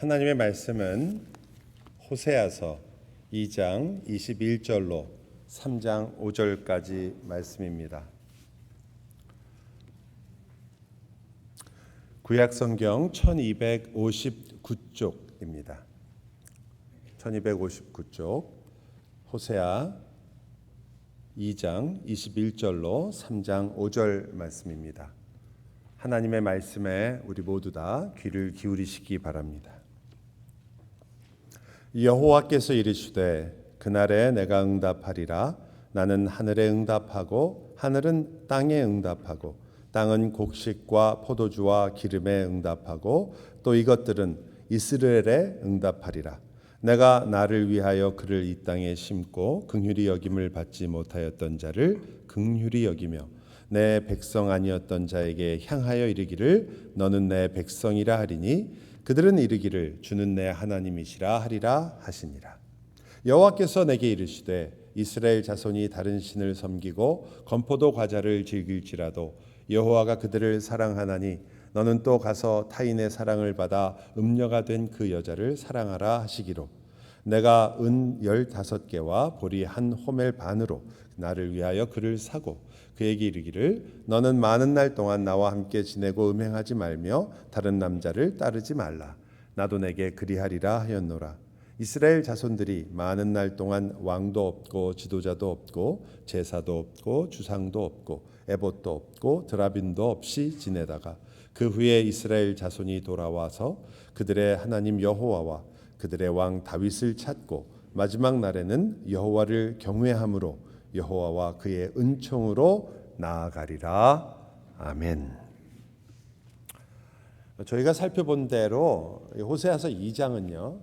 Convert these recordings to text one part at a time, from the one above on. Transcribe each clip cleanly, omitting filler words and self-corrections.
하나님의 말씀은 호세아서 2장 21절로 3장 5절까지 말씀입니다. 구약성경 1259쪽입니다. 1259쪽 호세아 2장 21절로 3장 5절 말씀입니다. 하나님의 말씀에 우리 모두 다 귀를 기울이시기 바랍니다. 여호와께서 이르시되 그날에 내가 응답하리라. 나는 하늘에 응답하고 하늘은 땅에 응답하고 땅은 곡식과 포도주와 기름에 응답하고 또 이것들은 이스라엘에 응답하리라. 내가 나를 위하여 그를 이 땅에 심고 긍휼히 여김을 받지 못하였던 자를 긍휼히 여기며 내 백성 아니었던 자에게 향하여 이르기를 너는 내 백성이라 하리니 그들은 이르기를 주는 내 하나님이시라 하리라 하시니라. 여호와께서 내게 이르시되 이스라엘 자손이 다른 신을 섬기고 건포도 과자를 즐길지라도 여호와가 그들을 사랑하나니 너는 또 가서 타인의 사랑을 받아 음녀가 된 그 여자를 사랑하라 하시기로 내가 은 15개와 보리 한 호멜 반으로 나를 위하여 그를 사고 그에게 이르기를 너는 많은 날 동안 나와 함께 지내고 음행하지 말며 다른 남자를 따르지 말라. 나도 내게 그리하리라 하였노라. 이스라엘 자손들이 많은 날 동안 왕도 없고 지도자도 없고 제사도 없고 주상도 없고 에봇도 없고 드라빈도 없이 지내다가 그 후에 이스라엘 자손이 돌아와서 그들의 하나님 여호와와 그들의 왕 다윗을 찾고 마지막 날에는 여호와를 경외함으로 여호와와 그의 은총으로 나아가리라. 아멘. 저희가 살펴본 대로 호세아서 2장은요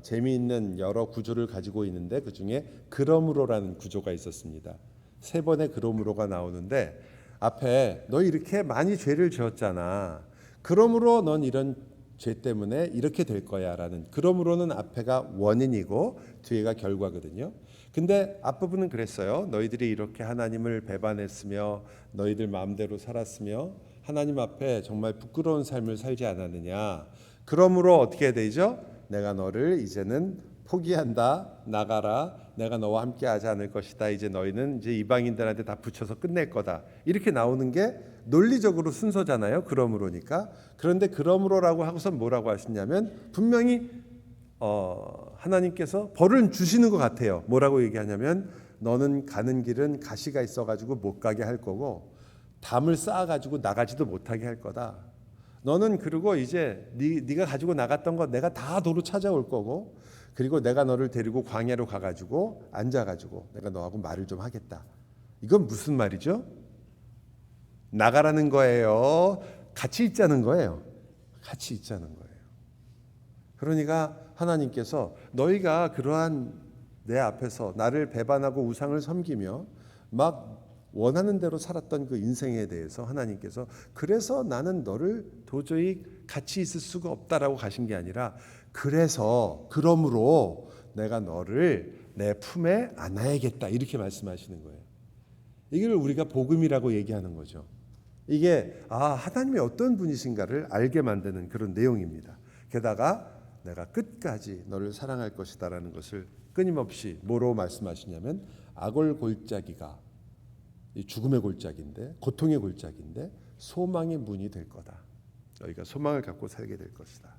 재미있는 여러 구조를 가지고 있는데 그 중에 그러므로라는 구조가 있었습니다. 3번의 그러므로가 나오는데 앞에 너 이렇게 많이 죄를 지었잖아. 그러므로 넌 이런 죄 때문에 이렇게 될 거야 라는 그러므로는 앞에가 원인이고 뒤에가 결과거든요. 근데 앞부분은 그랬어요. 너희들이 이렇게 하나님을 배반했으며 너희들 마음대로 살았으며 하나님 앞에 정말 부끄러운 삶을 살지 않았느냐. 그러므로 어떻게 해야 되죠? 내가 너를 이제는 포기한다. 나가라. 내가 너와 함께 하지 않을 것이다. 이제 너희는 이제 이방인들한테 다 붙여서 끝낼 거다. 이렇게 나오는 게 논리적으로 순서잖아요. 그러므로니까. 그런데 그러므로라고 하고서 뭐라고 하시냐면 분명히 하나님께서 벌을 주시는 것 같아요. 뭐라고 얘기하냐면 너는 가는 길은 가시가 있어가지고 못 가게 할 거고 담을 쌓아가지고 나가지도 못하게 할 거다. 너는 그리고 이제 네가 가지고 나갔던 거 내가 다 도로 찾아올 거고 그리고 내가 너를 데리고 광야로 가가지고 앉아가지고 내가 너하고 말을 좀 하겠다. 이건 무슨 말이죠? 나가라는 거예요? 같이 있자는 거예요? 같이 있자는 거예요. 그러니까 하나님께서 너희가 그러한 내 앞에서 나를 배반하고 우상을 섬기며 막 원하는 대로 살았던 그 인생에 대해서 하나님께서 그래서 나는 너를 도저히 같이 있을 수가 없다라고 가신 게 아니라 그러므로 내가 너를 내 품에 안아야겠다 이렇게 말씀하시는 거예요. 이걸 우리가 복음이라고 얘기하는 거죠. 이게 하나님이 어떤 분이신가를 알게 만드는 그런 내용입니다. 게다가 내가 끝까지 너를 사랑할 것이다라는 것을 끊임없이 뭐로 말씀하시냐면 악을 골짜기가 죽음의 골짜기인데 고통의 골짜기인데 소망의 문이 될 거다. 너희가 소망을 갖고 살게 될 것이다.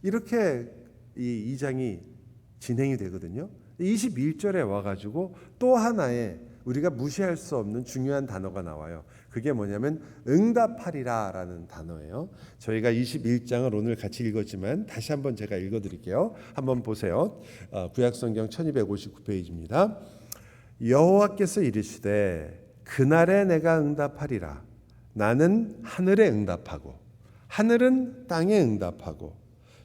이렇게 이 2장이 진행이 되거든요. 21절에 와가지고 또 하나의 우리가 무시할 수 없는 중요한 단어가 나와요. 그게 뭐냐면 응답하리라라는 단어예요. 저희가 21장을 오늘 같이 읽었지만 다시 한번 제가 읽어드릴게요. 한번 보세요. 구약성경 1259페이지입니다. 여호와께서 이르시되 그날에 내가 응답하리라. 나는 하늘에 응답하고 하늘은 땅에 응답하고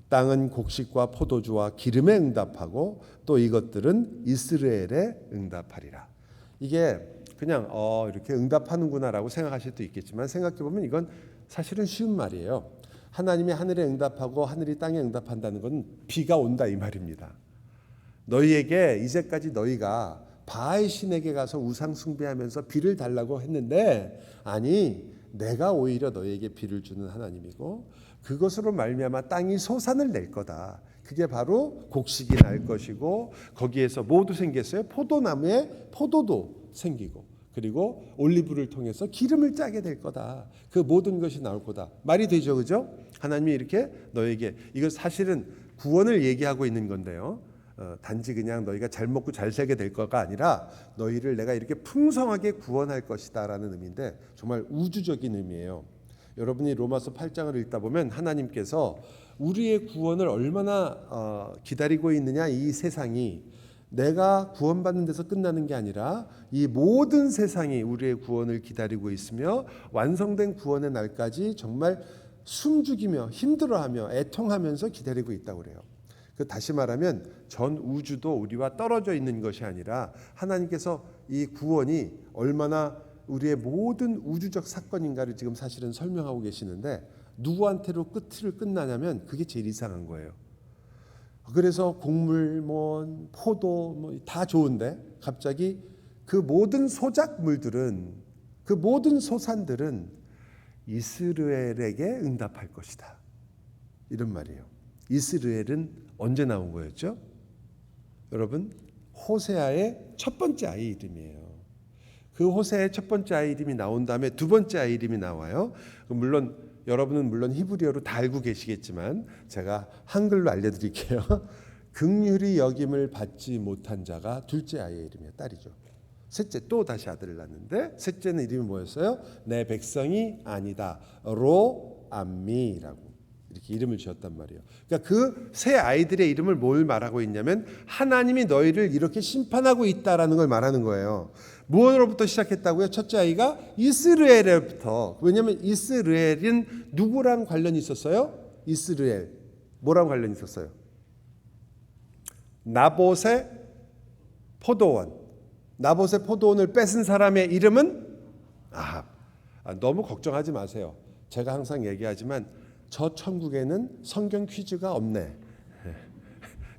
땅은 곡식과 포도주와 기름에 응답하고 또 이것들은 이스라엘에 응답하리라. 이게 그냥 이렇게 응답하는구나라고 생각하실 수도 있겠지만 생각해보면 이건 사실은 쉬운 말이에요. 하나님이 하늘에 응답하고 하늘이 땅에 응답한다는 건 비가 온다 이 말입니다. 너희에게 이제까지 너희가 바알 신에게 가서 우상 숭배하면서 비를 달라고 했는데 아니 내가 오히려 너희에게 비를 주는 하나님이고 그것으로 말미암아 땅이 소산을 낼 거다. 그게 바로 곡식이 날 것이고 거기에서 뭐도 생겼어요? 포도나무에 포도도 생기고 그리고 올리브를 통해서 기름을 짜게 될 거다. 그 모든 것이 나올 거다. 말이 되죠, 그죠? 하나님이 이렇게 너에게 이거 사실은 구원을 얘기하고 있는 건데요. 단지 그냥 너희가 잘 먹고 잘 살게 될 거가 아니라 너희를 내가 이렇게 풍성하게 구원할 것이다라는 의미인데 정말 우주적인 의미예요. 여러분이 로마서 8장을 읽다 보면 하나님께서 우리의 구원을 얼마나 기다리고 있느냐. 이 세상이 내가 구원받는 데서 끝나는 게 아니라 이 모든 세상이 우리의 구원을 기다리고 있으며 완성된 구원의 날까지 정말 숨죽이며 힘들어하며 애통하면서 기다리고 있다고 그래요. 다시 말하면 전 우주도 우리와 떨어져 있는 것이 아니라 하나님께서 이 구원이 얼마나 우리의 모든 우주적 사건인가를 지금 사실은 설명하고 계시는데 누구한테로 끝을 끝나냐면 그게 제일 이상한 거예요. 그래서 곡물, 포도 다 좋은데 갑자기 그 모든 소작물들은 그 모든 소산들은 이스라엘에게 응답할 것이다. 이런 말이에요. 이스라엘은 언제 나온 거였죠? 여러분 호세아의 첫 번째 아이 이름이에요. 그 호세아의 첫 번째 아이 이름이 나온 다음에 두 번째 아이 이름이 나와요. 물론 여러분은 히브리어로 다 알고 계시겠지만 제가 한글로 알려드릴게요. 긍휼히 여김을 받지 못한 자가 둘째 아이의 이름이에요. 딸이죠. 셋째 또 다시 아들을 낳는데 셋째는 이름이 뭐였어요? 내 백성이 아니다. 로암미라고 이렇게 이름을 지었단 말이에요. 그러니까 그 세 아이들의 이름을 뭘 말하고 있냐면 하나님이 너희를 이렇게 심판하고 있다라는 걸 말하는 거예요. 무엇으로부터 시작했다고요? 첫째 아이가 이스라엘로부터. 왜냐하면 이스라엘은 누구랑 관련이 있었어요? 이스라엘 뭐랑 관련이 있었어요? 나봇의 포도원. 나봇의 포도원을 뺏은 사람의 이름은 아합. 너무 걱정하지 마세요. 제가 항상 얘기하지만 저 천국에는 성경 퀴즈가 없네.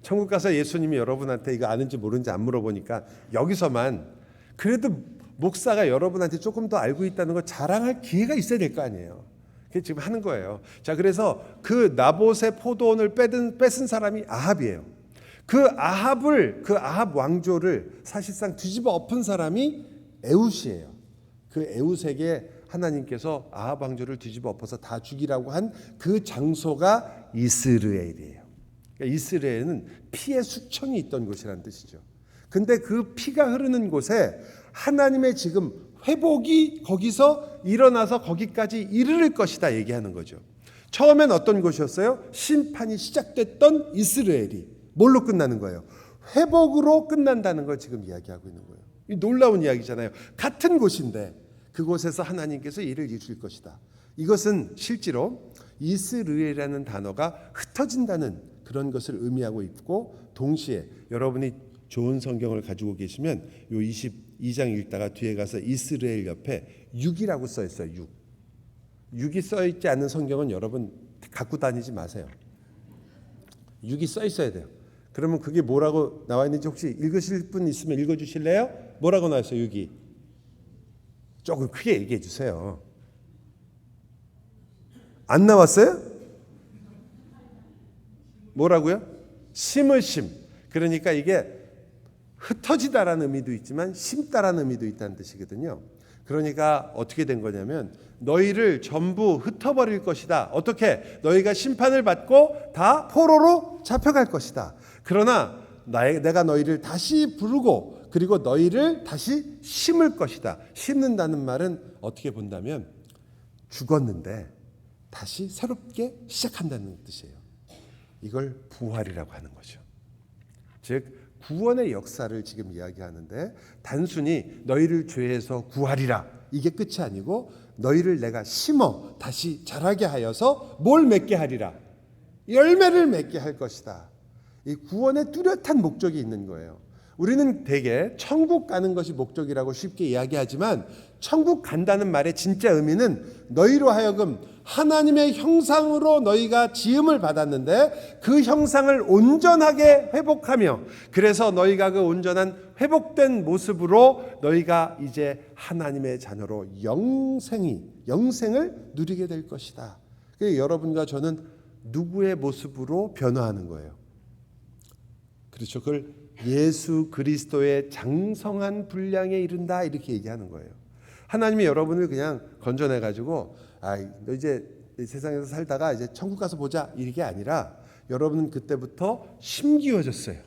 천국 가서 예수님이 여러분한테 이거 아는지 모르는지 안 물어보니까 여기서만 그래도 목사가 여러분한테 조금 더 알고 있다는 걸 자랑할 기회가 있어야 될 거 아니에요. 그게 지금 하는 거예요. 자, 그래서 그 나봇의 포도원을 뺏은 사람이 아합이에요. 그 아합 왕조를 사실상 뒤집어 엎은 사람이 에웃이에요. 그 에웃에게 하나님께서 아합 왕조를 뒤집어 엎어서 다 죽이라고 한 그 장소가 이스라엘이에요. 그러니까 이스라엘은 피의 수천이 있던 곳이라는 뜻이죠. 근데 그 피가 흐르는 곳에 하나님의 지금 회복이 거기서 일어나서 거기까지 이르를 것이다 얘기하는 거죠. 처음엔 어떤 곳이었어요? 심판이 시작됐던 이스라엘이 뭘로 끝나는 거예요? 회복으로 끝난다는 걸 지금 이야기하고 있는 거예요. 이 놀라운 이야기잖아요. 같은 곳인데 그곳에서 하나님께서 일을 이루실 것이다. 이것은 실제로 이스라엘이라는 단어가 흩어진다는 그런 것을 의미하고 있고 동시에 여러분이 좋은 성경을 가지고 계시면 요 22장 읽다가 뒤에 가서 이스라엘 옆에 6이라고 써 있어요. 6. 6이 써 있지 않은 성경은 여러분 갖고 다니지 마세요. 6이 써 있어야 돼요. 그러면 그게 뭐라고 나와 있는지 혹시 읽으실 분 있으면 읽어 주실래요? 뭐라고 나와 있어요? 6이. 조금 크게 얘기해 주세요. 안 나왔어요? 뭐라고요? 심으심. 그러니까 이게 흩어지다라는 의미도 있지만 심다라는 의미도 있다는 뜻이거든요. 그러니까 어떻게 된 거냐면 너희를 전부 흩어버릴 것이다. 어떻게? 너희가 심판을 받고 다 포로로 잡혀갈 것이다. 그러나 내가 너희를 다시 부르고 그리고 너희를 다시 심을 것이다. 심는다는 말은 어떻게 본다면 죽었는데 다시 새롭게 시작한다는 뜻이에요. 이걸 부활이라고 하는 거죠. 즉 구원의 역사를 지금 이야기하는데 단순히 너희를 죄에서 구하리라 이게 끝이 아니고 너희를 내가 심어 다시 자라게 하여서 뭘 맺게 하리라? 열매를 맺게 할 것이다. 이 구원에 뚜렷한 목적이 있는 거예요. 우리는 대개 천국 가는 것이 목적이라고 쉽게 이야기하지만 천국 간다는 말의 진짜 의미는 너희로 하여금 하나님의 형상으로 너희가 지음을 받았는데 그 형상을 온전하게 회복하며 그래서 너희가 그 온전한 회복된 모습으로 너희가 이제 하나님의 자녀로 영생을 누리게 될 것이다. 그러니까 여러분과 저는 누구의 모습으로 변화하는 거예요. 그렇죠. 그걸 예수 그리스도의 장성한 분량에 이른다 이렇게 얘기하는 거예요. 하나님이 여러분을 그냥 건져내 가지고 너 이제 세상에서 살다가 이제 천국 가서 보자 이게 아니라 여러분은 그때부터 심기워졌어요.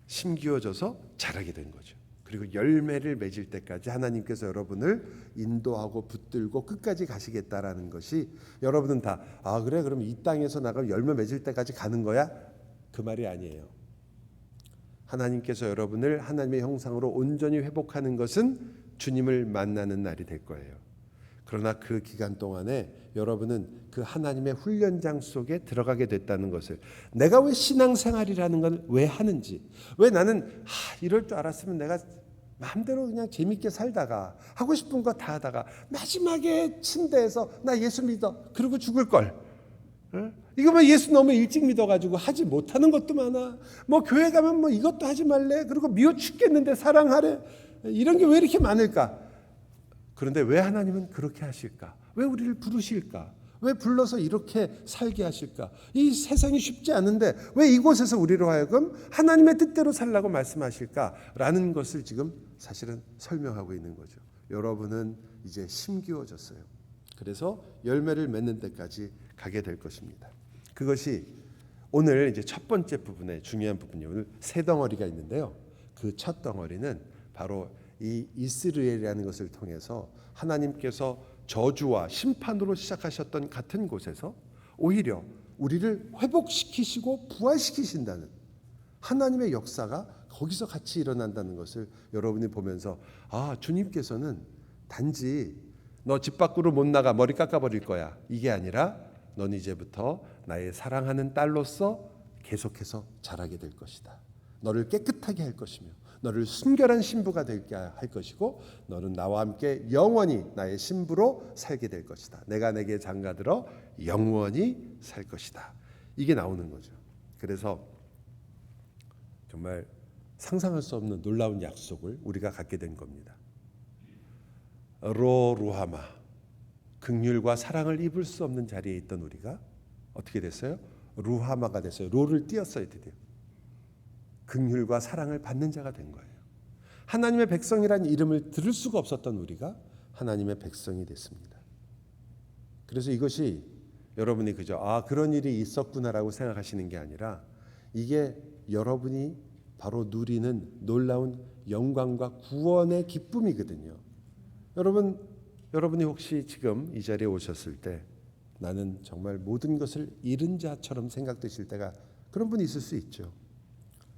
심기워져서 자라게 된 거죠. 그리고 열매를 맺을 때까지 하나님께서 여러분을 인도하고 붙들고 끝까지 가시겠다라는 것이, 여러분은 다 그래 그럼 이 땅에서 나가 열매 맺을 때까지 가는 거야? 그 말이 아니에요. 하나님께서 여러분을 하나님의 형상으로 온전히 회복하는 것은 주님을 만나는 날이 될 거예요. 그러나 그 기간 동안에 여러분은 그 하나님의 훈련장 속에 들어가게 됐다는 것을, 내가 왜 신앙생활이라는 걸 왜 하는지, 왜 나는 이럴 줄 알았으면 내가 마음대로 그냥 재밌게 살다가 하고 싶은 거 다 하다가 마지막에 침대에서 나 예수 믿어 그러고 죽을 걸, 이거 뭐 예수 너무 일찍 믿어가지고 하지 못하는 것도 많아. 뭐 교회 가면 뭐 이것도 하지 말래. 그리고 미워 죽겠는데 사랑하래. 이런 게 왜 이렇게 많을까? 그런데 왜 하나님은 그렇게 하실까? 왜 우리를 부르실까? 왜 불러서 이렇게 살게 하실까? 이 세상이 쉽지 않은데 왜 이곳에서 우리로 하여금 하나님의 뜻대로 살라고 말씀하실까라는 것을 지금 사실은 설명하고 있는 거죠. 여러분은 이제 심기워졌어요. 그래서 열매를 맺는 데까지 가게 될 것입니다. 그것이 오늘 이제 첫 번째 부분의 중요한 부분이에요. 오늘 세 덩어리가 있는데요. 그 첫 덩어리는 바로 이 이스라엘이라는 것을 통해서 하나님께서 저주와 심판으로 시작하셨던 같은 곳에서 오히려 우리를 회복시키시고 부활시키신다는 하나님의 역사가 거기서 같이 일어난다는 것을 여러분이 보면서 주님께서는 단지 너 집 밖으로 못 나가 머리 깎아버릴 거야 이게 아니라 넌 이제부터 나의 사랑하는 딸로서 계속해서 자라게 될 것이다. 너를 깨끗하게 할 것이며 너를 순결한 신부가 되게 할 것이고 너는 나와 함께 영원히 나의 신부로 살게 될 것이다. 내가 내게 장가들어 영원히 살 것이다. 이게 나오는 거죠. 그래서 정말 상상할 수 없는 놀라운 약속을 우리가 갖게 된 겁니다. 루하마, 긍휼과 사랑을 입을 수 없는 자리에 있던 우리가 어떻게 됐어요? 루하마가 됐어요. 로를 띄었어요. 드디어 긍휼과 사랑을 받는 자가 된 거예요. 하나님의 백성이라는 이름을 들을 수가 없었던 우리가 하나님의 백성이 됐습니다. 그래서 이것이 여러분이 그저 그런 일이 있었구나라고 생각하시는 게 아니라 이게 여러분이 바로 누리는 놀라운 영광과 구원의 기쁨이거든요. 여러분이 혹시 지금 이 자리에 오셨을 때 나는 정말 모든 것을 잃은 자처럼 생각되실 때가 그런 분이 있을 수 있죠.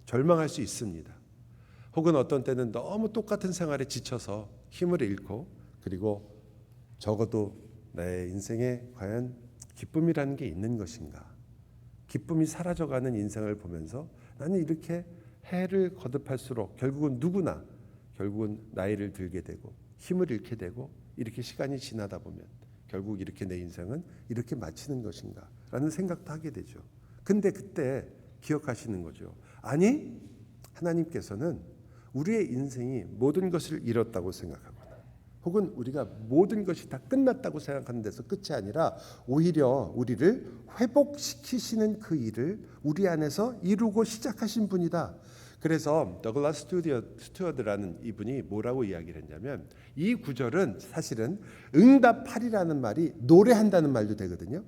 절망할 수 있습니다. 혹은 어떤 때는 너무 똑같은 생활에 지쳐서 힘을 잃고 그리고 적어도 내 인생에 과연 기쁨이라는 게 있는 것인가? 기쁨이 사라져가는 인생을 보면서 나는 이렇게 해를 거듭할수록 결국은 누구나 결국은 나이를 들게 되고 힘을 잃게 되고 이렇게 시간이 지나다 보면 결국 이렇게 내 인생은 이렇게 마치는 것인가? 라는 생각도 하게 되죠. 근데 그때 기억하시는 거죠. 아니, 하나님께서는 우리의 인생이 모든 것을 잃었다고 생각하거나 혹은 우리가 모든 것이 다 끝났다고 생각하는 데서 끝이 아니라 오히려 우리를 회복시키시는 그 일을 우리 안에서 이루고 시작하신 분이다. 그래서 더글라스 스튜어드라는 이분이 뭐라고 이야기를 했냐면 이 구절은 사실은 응답하리라는 말이 노래한다는 말도 되거든요.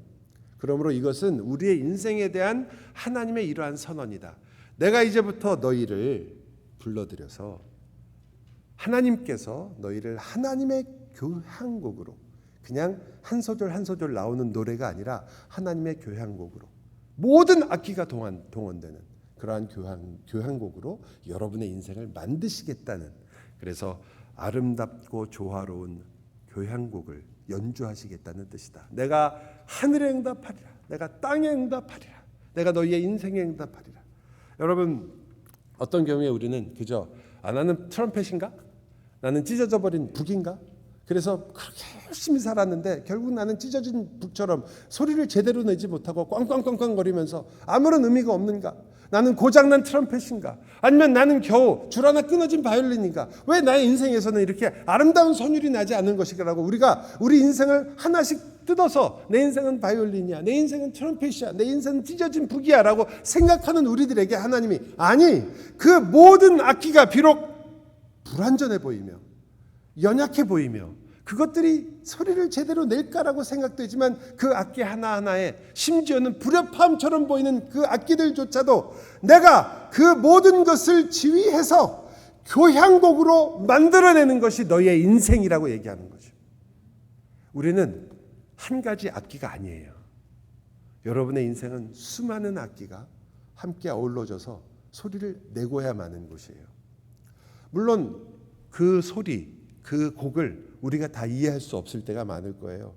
그러므로 이것은 우리의 인생에 대한 하나님의 이러한 선언이다. 내가 이제부터 너희를 불러들여서 하나님께서 너희를 하나님의 교향곡으로 그냥 한 소절 한 소절 나오는 노래가 아니라 하나님의 교향곡으로 모든 악기가 동원되는 그러한 교향곡으로 여러분의 인생을 만드시겠다는, 그래서 아름답고 조화로운 교향곡을 연주하시겠다는 뜻이다. 내가 하늘에 응답하리라. 내가 땅에 응답하리라. 내가 너희의 인생에 응답하리라. 여러분 어떤 경우에 우리는 그저 나는 트럼펫인가? 나는 찢어져 버린 북인가? 그래서 그렇게 열심히 살았는데 결국 나는 찢어진 북처럼 소리를 제대로 내지 못하고 꽝꽝꽝꽝 거리면서 아무런 의미가 없는가? 나는 고장난 트럼펫인가? 아니면 나는 겨우 줄 하나 끊어진 바이올린인가? 왜 나의 인생에서는 이렇게 아름다운 선율이 나지 않는 것인가라고 우리가 우리 인생을 하나씩 뜯어서 내 인생은 바이올린이야, 내 인생은 트럼펫이야, 내 인생은 찢어진 북이야 라고 생각하는 우리들에게 하나님이 아니, 그 모든 악기가 비록 불완전해 보이며 연약해 보이며 그것들이 소리를 제대로 낼까라고 생각되지만 그 악기 하나하나에 심지어는 불협화음처럼 보이는 그 악기들조차도 내가 그 모든 것을 지휘해서 교향곡으로 만들어내는 것이 너의 인생이라고 얘기하는 거죠. 우리는 한 가지 악기가 아니에요. 여러분의 인생은 수많은 악기가 함께 어우러져서 소리를 내고야만 하는 곳이에요. 물론 그 소리, 그 곡을 우리가 다 이해할 수 없을 때가 많을 거예요.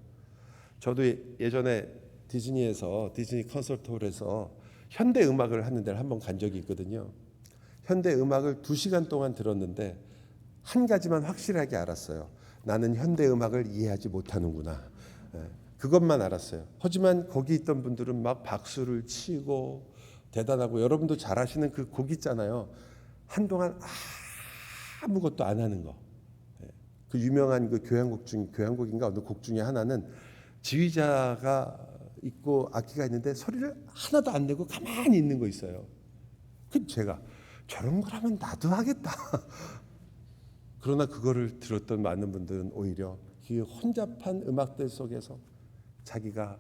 저도 예전에 디즈니에서 디즈니 콘서트홀에서 현대 음악을 하는 데를 한번 간 적이 있거든요. 현대 음악을 2시간 동안 들었는데 한 가지만 확실하게 알았어요. 나는 현대 음악을 이해하지 못하는구나. 그것만 알았어요. 하지만 거기 있던 분들은 막 박수를 치고 대단하고, 여러분도 잘 아시는 그 곡 있잖아요. 한동안 아무것도 안 하는 거. 그 유명한 그 교향곡인가 어느 곡 중에 하나는 지휘자가 있고 악기가 있는데 소리를 하나도 안 내고 가만히 있는 거 있어요. 그 제가 저런 거라면 나도 하겠다. 그러나 그거를 들었던 많은 분들은 오히려 그 혼잡한 음악들 속에서 자기가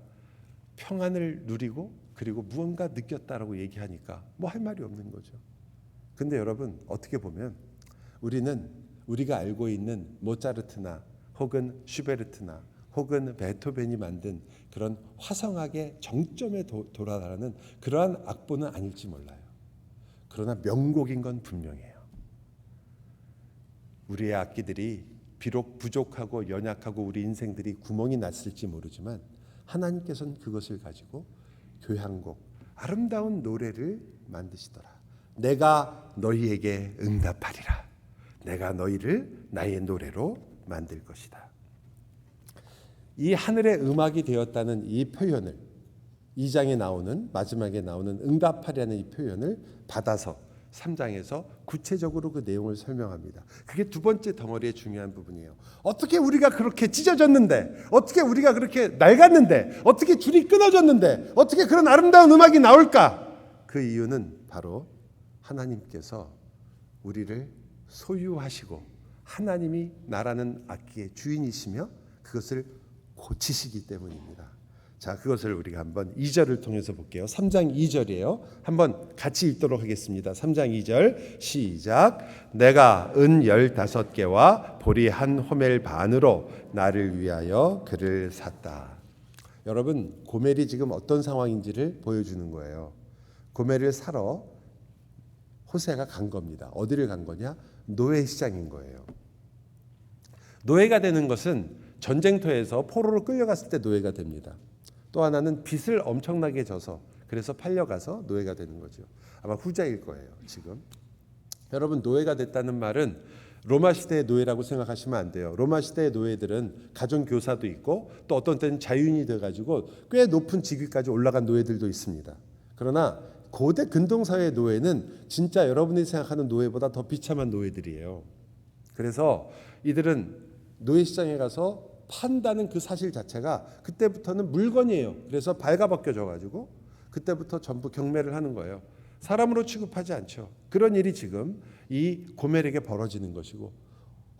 평안을 누리고 그리고 무언가 느꼈다라고 얘기하니까 뭐 할 말이 없는 거죠. 근데 여러분, 어떻게 보면 우리가 알고 있는 모차르트나 혹은 슈베르트나 혹은 베토벤이 만든 그런 화성학의 정점에 도달하는 그러한 악보는 아닐지 몰라요. 그러나 명곡인 건 분명해요. 우리의 악기들이 비록 부족하고 연약하고 우리 인생들이 구멍이 났을지 모르지만 하나님께서는 그것을 가지고 교향곡, 아름다운 노래를 만드시더라. 내가 너희에게 응답하리라. 내가 너희를 나의 노래로 만들 것이다. 이 하늘의 음악이 되었다는 이 표현을 2장에 나오는, 마지막에 나오는 응답하리라는 이 표현을 받아서 3장에서 구체적으로 그 내용을 설명합니다. 그게 두 번째 덩어리의 중요한 부분이에요. 어떻게 우리가 그렇게 찢어졌는데, 어떻게 우리가 그렇게 낡았는데, 어떻게 줄이 끊어졌는데, 어떻게 그런 아름다운 음악이 나올까? 그 이유는 바로 하나님께서 우리를 소유하시고 하나님이 나라는 악기의 주인이시며 그것을 고치시기 때문입니다. 자, 그것을 우리가 한번 2절을 통해서 볼게요. 3장 2절이에요. 한번 같이 읽도록 하겠습니다. 3장 2절 시작. 내가 은 15개와 보리 한 호멜 반으로 나를 위하여 그를 샀다. 여러분, 고멜이 지금 어떤 상황인지를 보여주는 거예요. 고멜을 사러 호세아가 간 겁니다. 어디를 간 거냐? 노예 시장인 거예요. 노예가 되는 것은 전쟁터에서 포로로 끌려갔을 때 노예가 됩니다. 또 하나는 빚을 엄청나게 져서 그래서 팔려가서 노예가 되는 거죠. 아마 후자일 거예요. 지금 여러분, 노예가 됐다는 말은 로마 시대의 노예라고 생각하시면 안 돼요. 로마 시대의 노예들은 가정교사도 있고 또 어떤 때는 자유인이 돼가지고 꽤 높은 직위까지 올라간 노예들도 있습니다. 그러나 고대 근동사회의 노예는 진짜 여러분이 생각하는 노예보다 더 비참한 노예들이에요. 그래서 이들은 노예 시장에 가서 판다는 그 사실 자체가 그때부터는 물건이에요. 그래서 발가벗겨져 가지고 그때부터 전부 경매를 하는 거예요. 사람으로 취급하지 않죠. 그런 일이 지금 이 고멜에게 벌어지는 것이고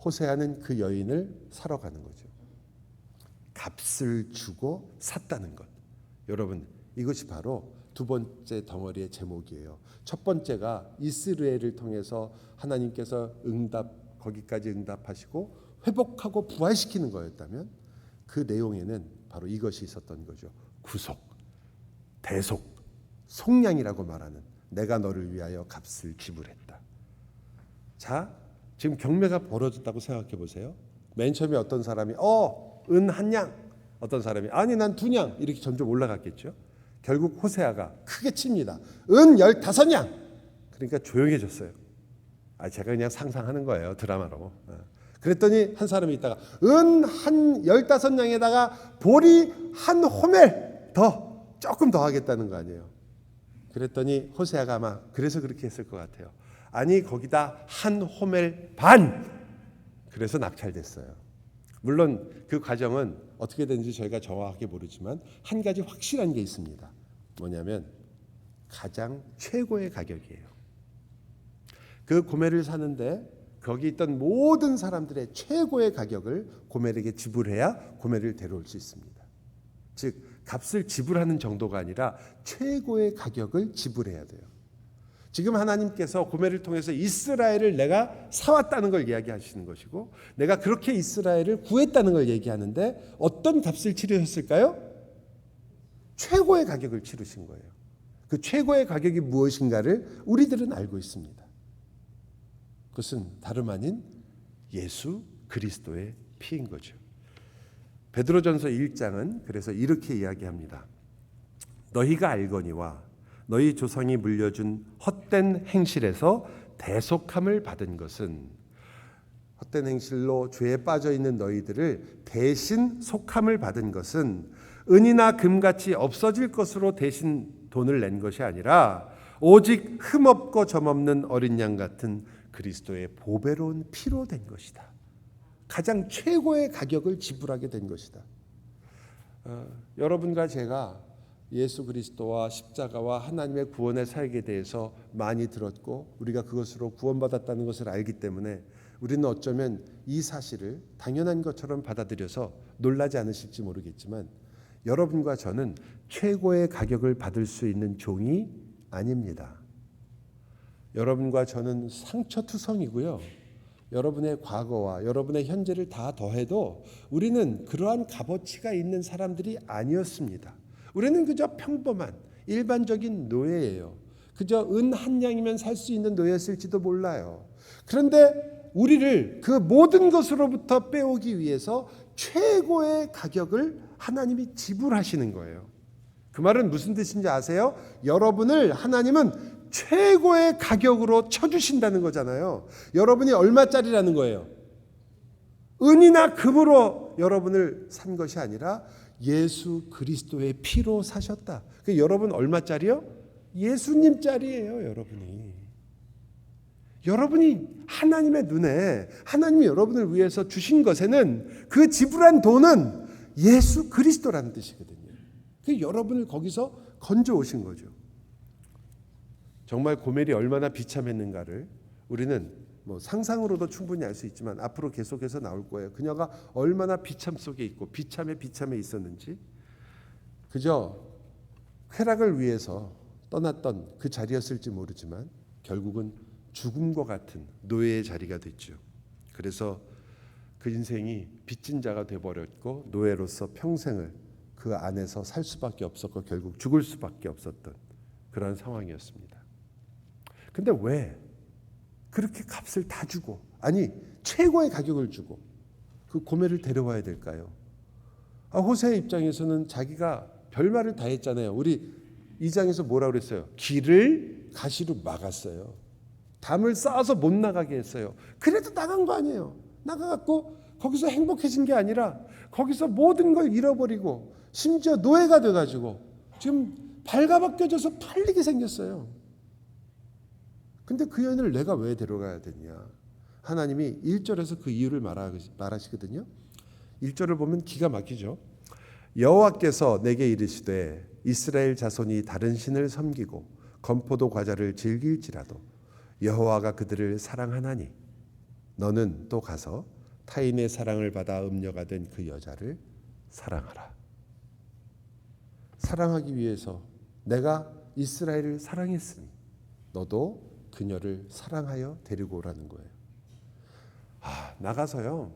호세아는 그 여인을 사러 가는 거죠. 값을 주고 샀다는 것. 여러분, 이것이 바로 두 번째 덩어리의 제목이에요. 첫 번째가 이스라엘을 통해서 하나님께서 거기까지 응답하시고 회복하고 부활시키는 거였다면 그 내용에는 바로 이것이 있었던 거죠. 구속, 대속, 속량이라고 말하는 내가 너를 위하여 값을 지불했다. 자, 지금 경매가 벌어졌다고 생각해 보세요. 맨 처음에 어떤 사람이 은 한 냥, 어떤 사람이 아니 난 2냥 이렇게 점점 올라갔겠죠. 결국 호세아가 크게 칩니다. 은 15냥. 그러니까 조용해졌어요. 제가 그냥 상상하는 거예요. 드라마로. 그랬더니 한 사람이 있다가 은 한 15냥에다가 보리 한 호멜 조금 더 하겠다는 거 아니에요. 그랬더니 호세아가 아마 그래서 그렇게 했을 것 같아요. 아니 거기다 한 호멜 반. 그래서 낙찰됐어요. 물론 그 과정은 어떻게 되는지 저희가 정확하게 모르지만 한 가지 확실한 게 있습니다. 뭐냐면 가장 최고의 가격이에요. 그 고멜을 사는데 거기 있던 모든 사람들의 최고의 가격을 고멜에게 지불해야 고멜을 데려올 수 있습니다. 즉 값을 지불하는 정도가 아니라 최고의 가격을 지불해야 돼요. 지금 하나님께서 고멜을 통해서 이스라엘을 내가 사왔다는 걸 이야기하시는 것이고 내가 그렇게 이스라엘을 구했다는 걸 얘기하는데 어떤 값을 치르셨을까요? 최고의 가격을 치르신 거예요. 그 최고의 가격이 무엇인가를 우리들은 알고 있습니다. 그것은 다름 아닌 예수 그리스도의 피인 거죠. 베드로전서 1장은 그래서 이렇게 이야기합니다. 너희가 알거니와 너희 조상이 물려준 헛된 행실에서 대속함을 받은 것은 헛된 행실로 죄에 빠져 있는 너희들을 대신 속함을 받은 것은 은이나 금같이 없어질 것으로 대신 돈을 낸 것이 아니라 오직 흠없고 점없는 어린 양 같은 그리스도의 보배로운 피로 된 것이다. 가장 최고의 가격을 지불하게 된 것이다. 여러분과 제가 예수 그리스도와 십자가와 하나님의 구원의 사역에 대해서 많이 들었고 우리가 그것으로 구원받았다는 것을 알기 때문에 우리는 어쩌면 이 사실을 당연한 것처럼 받아들여서 놀라지 않으실지 모르겠지만 여러분과 저는 최고의 가격을 받을 수 있는 종이 아닙니다. 여러분과 저는 상처투성이고요. 여러분의 과거와 여러분의 현재를 다 더해도 우리는 그러한 값어치가 있는 사람들이 아니었습니다. 우리는 그저 평범한 일반적인 노예예요. 그저 은 한 양이면 살 수 있는 노예였을지도 몰라요. 그런데 우리를 그 모든 것으로부터 빼오기 위해서 최고의 가격을 하나님이 지불하시는 거예요. 그 말은 무슨 뜻인지 아세요? 여러분을 하나님은 최고의 가격으로 쳐주신다는 거잖아요. 여러분이 얼마짜리라는 거예요? 은이나 금으로 여러분을 산 것이 아니라 예수 그리스도의 피로 사셨다. 여러분 얼마짜리요? 예수님짜리예요. 여러분이 하나님의 눈에 하나님이 여러분을 위해서 주신 것에는 그 지불한 돈은 예수 그리스도라는 뜻이거든요. 여러분을 거기서 건져 오신 거죠. 정말 고멜이 얼마나 비참했는가를 우리는 상상으로도 충분히 알 수 있지만 앞으로 계속해서 나올 거예요. 그녀가 얼마나 비참 속에 있고 비참에 있었는지. 그저 쾌락을 위해서 떠났던 그 자리였을지 모르지만 결국은 죽음과 같은 노예의 자리가 됐죠. 그래서 그 인생이 빚진 자가 돼버렸고 노예로서 평생을 그 안에서 살 수밖에 없었고 결국 죽을 수밖에 없었던 그런 상황이었습니다. 근데 왜 그렇게 값을 다 주고 아니 최고의 가격을 주고 그 고멜을 데려와야 될까요? 호세의 입장에서는 자기가 별말을 다 했잖아요. 우리 2장에서 뭐라고 그랬어요? 길을 가시로 막았어요. 담을 쌓아서 못 나가게 했어요. 그래도 나간 거 아니에요. 나가갖고 거기서 행복해진 게 아니라 거기서 모든 걸 잃어버리고 심지어 노예가 돼가지고 지금 발가벗겨져서 팔리게 생겼어요. 근데 그 여인을 내가 왜 데려가야 되냐? 하나님이 1절에서 그 이유를 말하시거든요. 1절을 보면 기가 막히죠. 여호와께서 내게 이르시되 이스라엘 자손이 다른 신을 섬기고 건포도 과자를 즐길지라도 여호와가 그들을 사랑하나니 너는 또 가서 타인의 사랑을 받아 음녀가 된 그 여자를 사랑하라. 사랑하기 위해서 내가 이스라엘을 사랑했으니 너도 그녀를 사랑하여 데리고 오라는 거예요. 나가서요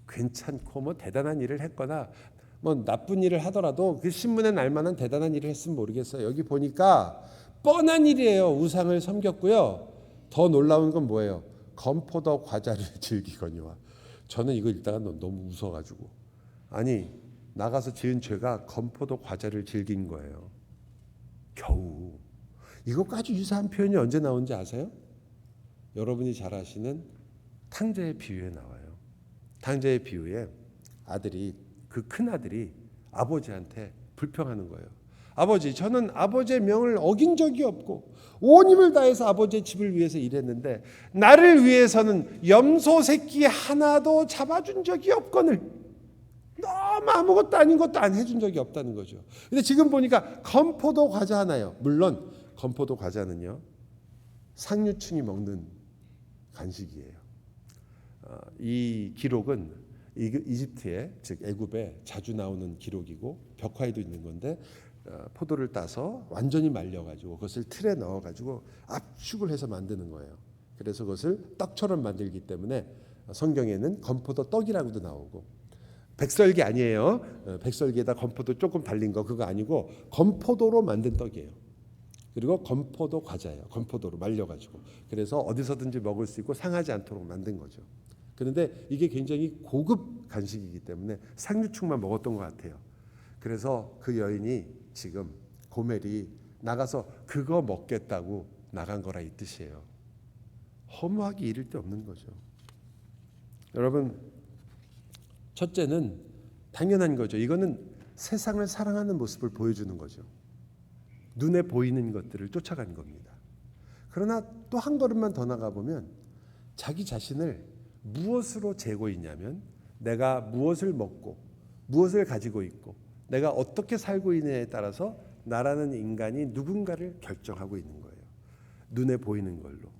괜찮고 대단한 일을 했거나 나쁜 일을 하더라도 그 신문에 날 만한 대단한 일을 했으면 모르겠어요. 여기 보니까 뻔한 일이에요. 우상을 섬겼고요. 더 놀라운 건 뭐예요? 건포도 과자를 즐기거니와. 저는 이거 읽다가 너무 웃어가지고 아니 나가서 지은 죄가 건포도 과자를 즐긴 거예요. 겨우. 이것과 아주 유사한 표현이 언제 나오는지 아세요? 여러분이 잘 아시는 탕자의 비유에 나와요. 탕자의 비유에 아들이 그 큰 아들이 아버지한테 불평하는 거예요. 아버지, 저는 아버지의 명을 어긴 적이 없고 온 힘을 다해서 아버지의 집을 위해서 일했는데 나를 위해서는 염소 새끼 하나도 잡아준 적이 없거늘 너무 아무것도 아닌 것도 안 해준 적이 없다는 거죠. 근데 지금 보니까 건포도 과자 하나요. 물론 건포도 과자는요 상류층이 먹는 간식이에요. 이 기록은 이집트에 즉 애굽에 자주 나오는 기록이고 벽화에도 있는 건데 포도를 따서 완전히 말려가지고 그것을 틀에 넣어가지고 압축을 해서 만드는 거예요. 그래서 그것을 떡처럼 만들기 때문에 성경에는 건포도 떡이라고도 나오고 백설기 아니에요. 백설기에다 건포도 조금 달린 거 그거 아니고 건포도로 만든 떡이에요. 그리고 건포도 과자예요. 건포도로 말려가지고 그래서 어디서든지 먹을 수 있고 상하지 않도록 만든 거죠. 그런데 이게 굉장히 고급 간식이기 때문에 상류층만 먹었던 것 같아요. 그래서 그 여인이 지금 고멜이 나가서 그거 먹겠다고 나간 거라 이 뜻이에요. 허무하기 이를 데 없는 거죠. 여러분, 첫째는 당연한 거죠. 이거는 세상을 사랑하는 모습을 보여주는 거죠. 눈에 보이는 것들을 쫓아간 겁니다. 그러나 또 한 걸음만 더 나가보면 자기 자신을 무엇으로 재고 있냐면 내가 무엇을 먹고 무엇을 가지고 있고 내가 어떻게 살고 있느냐에 따라서 나라는 인간이 누군가를 결정하고 있는 거예요. 눈에 보이는 걸로.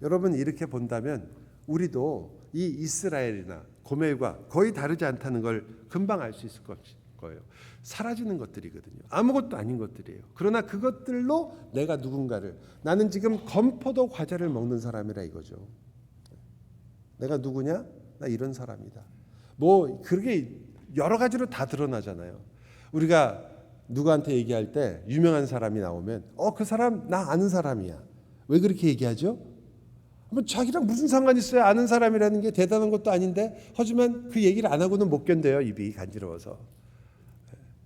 여러분 이렇게 본다면 우리도 이 이스라엘이나 고멜과 거의 다르지 않다는 걸 금방 알 수 있을 거예요. 사라지는 것들이거든요. 아무것도 아닌 것들이에요. 그러나 그것들로 내가 누군가를 나는 지금 건포도 과자를 먹는 사람이라 이거죠. 내가 누구냐? 나 이런 사람이다. 뭐 그게 여러 가지로 다 드러나잖아요. 우리가 누구한테 얘기할 때 유명한 사람이 나오면 그 사람 나 아는 사람이야. 왜 그렇게 얘기하죠? 뭐 자기랑 무슨 상관이 있어요? 아는 사람이라는 게 대단한 것도 아닌데 하지만 그 얘기를 안 하고는 못 견뎌요. 입이 간지러워서.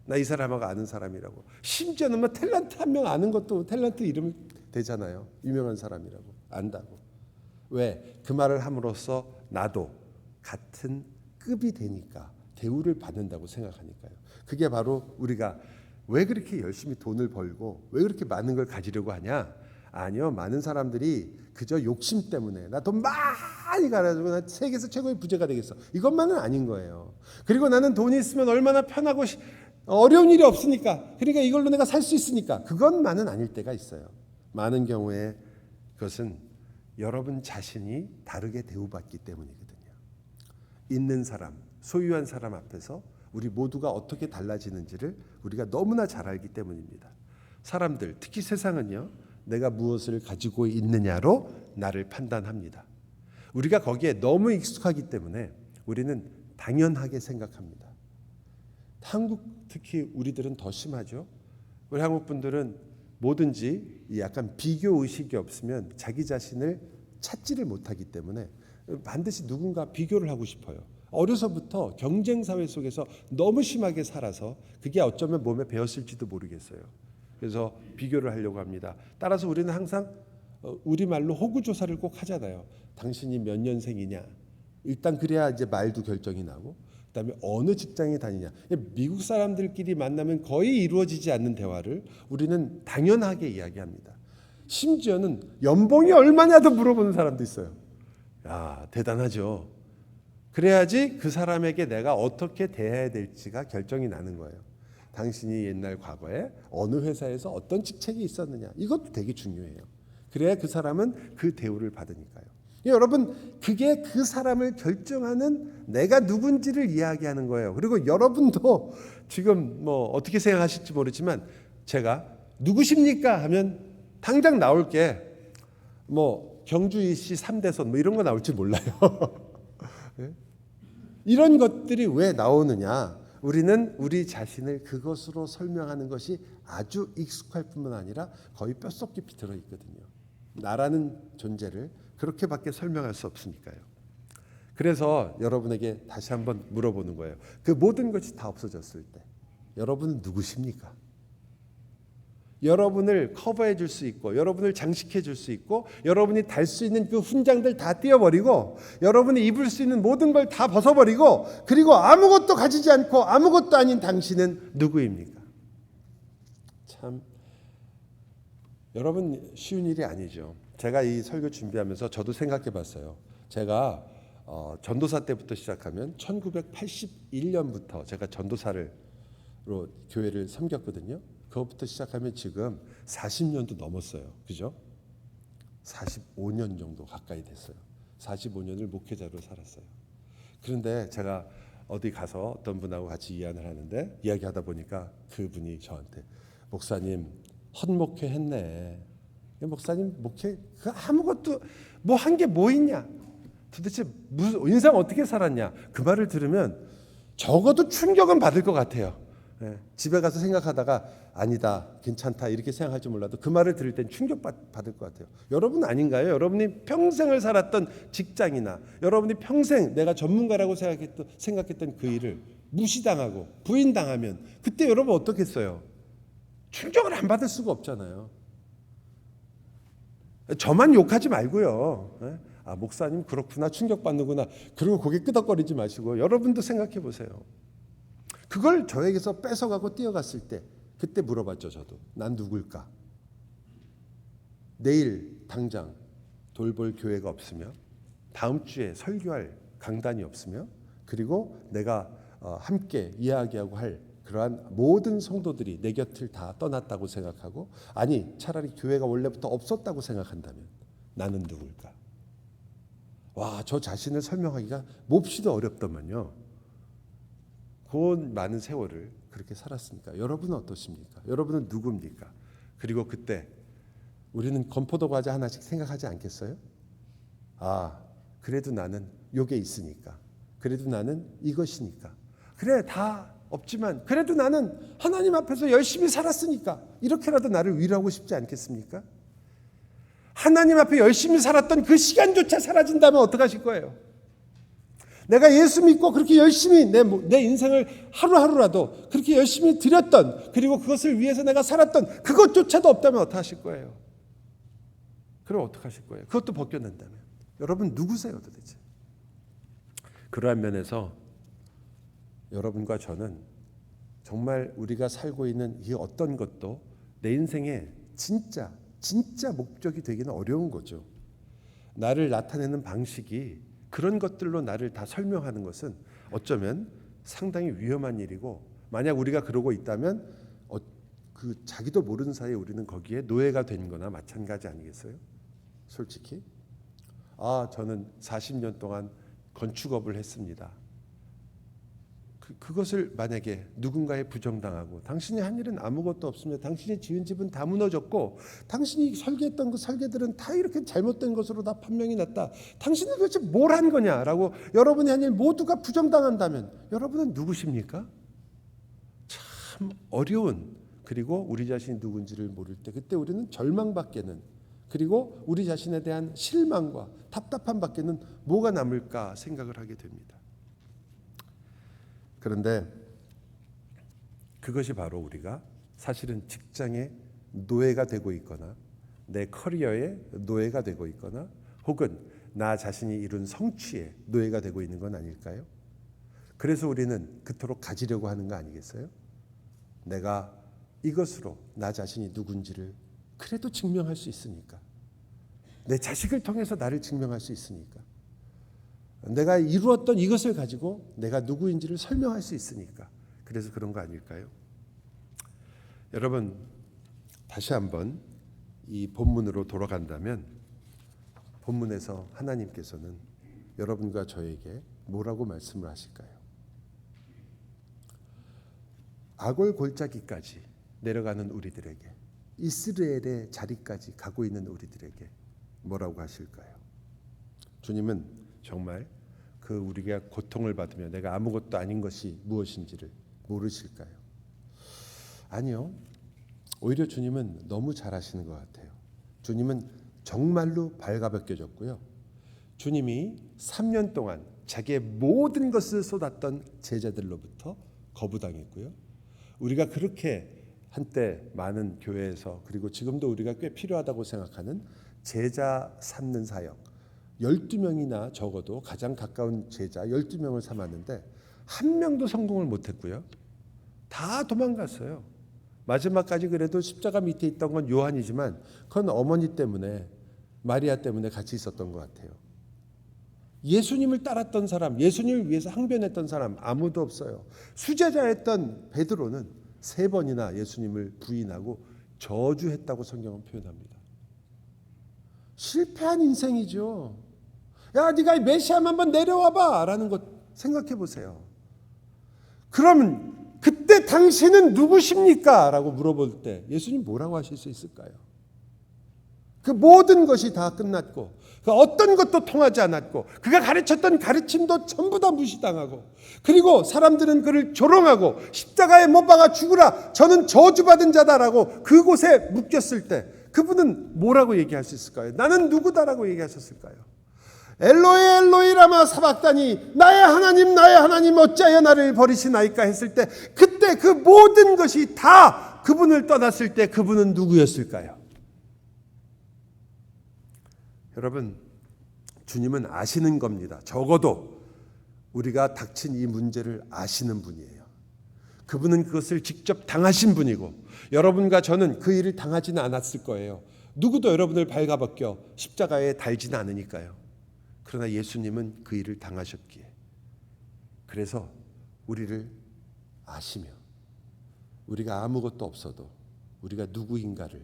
나 이 사람하고 아는 사람이라고. 심지어는 뭐 탤런트 한 명 아는 것도 탤런트 이름 되잖아요. 유명한 사람이라고. 안다고. 왜? 그 말을 함으로써 나도 같은 급이 되니까 대우를 받는다고 생각하니까요. 그게 바로 우리가 왜 그렇게 열심히 돈을 벌고 왜 그렇게 많은 걸 가지려고 하냐? 아니요. 많은 사람들이 그저 욕심 때문에 나 돈 많이 가지고 나 세계에서 최고의 부자가 되겠어. 이것만은 아닌 거예요. 그리고 나는 돈이 있으면 얼마나 편하고 어려운 일이 없으니까 그러니까 이걸로 내가 살 수 있으니까 그것만은 아닐 때가 있어요. 많은 경우에 그것은 여러분 자신이 다르게 대우받기 때문이거든요. 있는 사람, 소유한 사람 앞에서 우리 모두가 어떻게 달라지는지를 우리가 너무나 잘 알기 때문입니다. 사람들, 특히 세상은요. 내가 무엇을 가지고 있느냐로 나를 판단합니다. 우리가 거기에 너무 익숙하기 때문에 우리는 당연하게 생각합니다. 한국 특히 우리들은 더 심하죠. 우리 한국 분들은 뭐든지 약간 비교 의식이 없으면 자기 자신을 찾지를 못하기 때문에 반드시 누군가 비교를 하고 싶어요. 어려서부터 경쟁 사회 속에서 너무 심하게 살아서 그게 어쩌면 몸에 배었을지도 모르겠어요. 그래서 비교를 하려고 합니다. 따라서 우리는 항상 우리말로 호구조사를 꼭 하잖아요. 당신이 몇 년생이냐. 일단 그래야 이제 말도 결정이 나고 그다음에 어느 직장에 다니냐. 미국 사람들끼리 만나면 거의 이루어지지 않는 대화를 우리는 당연하게 이야기합니다. 심지어는 연봉이 얼마냐도 물어보는 사람도 있어요. 야, 대단하죠. 그래야지 그 사람에게 내가 어떻게 대해야 될지가 결정이 나는 거예요. 당신이 옛날 과거에 어느 회사에서 어떤 직책이 있었느냐. 이것도 되게 중요해요. 그래야 그 사람은 그 대우를 받으니까요. 여러분, 그게 그 사람을 결정하는 내가 누군지를 이야기하는 거예요. 그리고 여러분도 지금 뭐 어떻게 생각하실지 모르지만 제가 누구십니까 하면 당장 나올 게 뭐 경주이시 3대선 뭐 이런 거 나올지 몰라요. 이런 것들이 왜 나오느냐? 우리는 우리 자신을 그것으로 설명하는 것이 아주 익숙할 뿐만 아니라 거의 뼛속 깊이 들어있거든요. 나라는 존재를 그렇게밖에 설명할 수 없으니까요. 그래서 여러분에게 다시 한번 물어보는 거예요. 그 모든 것이 다 없어졌을 때 여러분은 누구십니까? 여러분을 커버해 줄 수 있고 여러분을 장식해 줄 수 있고 여러분이 달 수 있는 그 훈장들 다 띄워버리고 여러분이 입을 수 있는 모든 걸 다 벗어버리고 그리고 아무것도 가지지 않고 아무것도 아닌 당신은 누구입니까? 참, 참 여러분 쉬운 일이 아니죠. 제가 이 설교 준비하면서 저도 생각해봤어요. 제가 전도사 때부터 시작하면 1981년부터 제가 전도사로 교회를 섬겼거든요. 그것부터 시작하면 지금 40년도 넘었어요. 그죠? 45년 정도 가까이 됐어요. 45년을 목회자로 살았어요. 그런데 제가 어디 가서 어떤 분하고 같이 이야기하다 보니까 그분이 저한테 목사님 헛목회 했네. 목사님 목회 그 아무것도 뭐 한 게 뭐 있냐? 도대체 무슨 인생 어떻게 살았냐? 그 말을 들으면 적어도 충격은 받을 것 같아요. 예, 집에 가서 생각하다가 아니다, 괜찮다 이렇게 생각할지 몰라도 그 말을 들을 땐 충격 받을 것 같아요. 여러분 아닌가요? 여러분이 평생을 살았던 직장이나 여러분이 평생 내가 전문가라고 생각했던 그 일을 무시당하고 부인당하면 그때 여러분 어떻겠어요? 충격을 안 받을 수가 없잖아요. 저만 욕하지 말고요. 예? 아, 목사님 그렇구나, 충격받는구나. 그리고 고개 끄덕거리지 마시고 여러분도 생각해 보세요. 그걸 저에게서 뺏어가고 뛰어갔을 때 그때 물어봤죠. 저도 난 누굴까? 내일 당장 돌볼 교회가 없으며 다음 주에 설교할 강단이 없으며 그리고 내가 함께 이야기하고 할 그러한 모든 성도들이 내 곁을 다 떠났다고 생각하고 아니 차라리 교회가 원래부터 없었다고 생각한다면 나는 누굴까? 와, 저 자신을 설명하기가 몹시도 어렵더만요. 그 많은 세월을 그렇게 살았으니까 여러분은 어떠십니까? 여러분은 누굽니까? 그리고 그때 우리는 건포도 과자 하나씩 생각하지 않겠어요? 아, 그래도 나는 요게 있으니까. 그래도 나는 이것이니까. 그래, 다 없지만 그래도 나는 하나님 앞에서 열심히 살았으니까 이렇게라도 나를 위로하고 싶지 않겠습니까? 하나님 앞에 열심히 살았던 그 시간조차 사라진다면 어떡하실 거예요? 내가 예수 믿고 그렇게 열심히 내 인생을 하루하루라도 그렇게 열심히 드렸던 그리고 그것을 위해서 내가 살았던 그것조차도 없다면 어떡하실 거예요? 그럼 어떡하실 거예요? 그것도 벗겨낸다면 여러분 누구세요 도대체? 그러한 면에서 여러분과 저는 정말 우리가 살고 있는 이 어떤 것도 내 인생의 진짜 목적이 되기는 어려운 거죠. 나를 나타내는 방식이 그런 것들로 나를 다 설명하는 것은 어쩌면 상당히 위험한 일이고 만약 우리가 그러고 있다면 그 자기도 모르는 사이에 우리는 거기에 노예가 된 거나 마찬가지 아니겠어요? 솔직히 저는 40년 동안 건축업을 했습니다. 그것을 만약에 누군가에 부정당하고 당신이 한 일은 아무것도 없으며 당신이 지은 집은 다 무너졌고 당신이 설계했던 그 설계들은 다 이렇게 잘못된 것으로 다 판명이 났다. 당신은 도대체 뭘 한 거냐라고 여러분이 한 일 모두가 부정당한다면 여러분은 누구십니까? 참 어려운 그리고 우리 자신이 누군지를 모를 때 그때 우리는 절망밖에는 그리고 우리 자신에 대한 실망과 답답함밖에는 뭐가 남을까 생각을 하게 됩니다. 그런데 그것이 바로 우리가 사실은 직장의 노예가 되고 있거나 내 커리어의 노예가 되고 있거나 혹은 나 자신이 이룬 성취의 노예가 되고 있는 건 아닐까요? 그래서 우리는 그토록 가지려고 하는 거 아니겠어요? 내가 이것으로 나 자신이 누군지를 그래도 증명할 수 있으니까 내 자식을 통해서 나를 증명할 수 있으니까 내가 이루었던 이것을 가지고 내가 누구인지를 설명할 수 있으니까 그래서 그런 거 아닐까요? 여러분 다시 한번 이 본문으로 돌아간다면 본문에서 하나님께서는 여러분과 저에게 뭐라고 말씀을 하실까요? 아골 골짜기까지 내려가는 우리들에게 이스라엘의 자리까지 가고 있는 우리들에게 뭐라고 하실까요? 주님은 정말 그 우리가 고통을 받으며 내가 아무것도 아닌 것이 무엇인지를 모르실까요? 아니요. 오히려 주님은 너무 잘하시는 것 같아요. 주님은 정말로 발가벗겨졌고요. 주님이 3년 동안 자기의 모든 것을 쏟았던 제자들로부터 거부당했고요. 우리가 그렇게 한때 많은 교회에서 그리고 지금도 우리가 꽤 필요하다고 생각하는 제자 삼는 사역 12명이나 적어도 가장 가까운 제자 12명을 삼았는데 한 명도 성공을 못했고요. 다 도망갔어요. 마지막까지 그래도 십자가 밑에 있던 건 요한이지만 그건 어머니 때문에, 마리아 때문에 같이 있었던 것 같아요. 예수님을 따랐던 사람, 예수님을 위해서 항변했던 사람 아무도 없어요. 수제자였던 베드로는 3번이나 예수님을 부인하고 저주했다고 성경은 표현합니다. 실패한 인생이죠. 야, 네가 메시아만 한번 내려와봐 라는 것 생각해 보세요. 그러면 그때 당신은 누구십니까? 라고 물어볼 때 예수님 뭐라고 하실 수 있을까요? 그 모든 것이 다 끝났고 그 어떤 것도 통하지 않았고 그가 가르쳤던 가르침도 전부 다 무시당하고, 그리고 사람들은 그를 조롱하고 십자가에 못 박아 죽으라, 저는 저주받은 자다라고 그곳에 묶였을 때 그분은 뭐라고 얘기할 수 있을까요? 나는 누구다라고 얘기하셨을까요? 엘로이 엘로이 라마 사박다니, 나의 하나님 어찌하여 나를 버리시나이까 했을 때, 그때 그 모든 것이 다 그분을 떠났을 때 그분은 누구였을까요? 여러분, 주님은 아시는 겁니다. 적어도 우리가 닥친 이 문제를 아시는 분이에요. 그분은 그것을 직접 당하신 분이고, 여러분과 저는 그 일을 당하지는 않았을 거예요. 누구도 여러분을 발가벗겨 십자가에 달지는 않으니까요. 그러나 예수님은 그 일을 당하셨기에, 그래서 우리를 아시며 우리가 아무것도 없어도 우리가 누구인가를,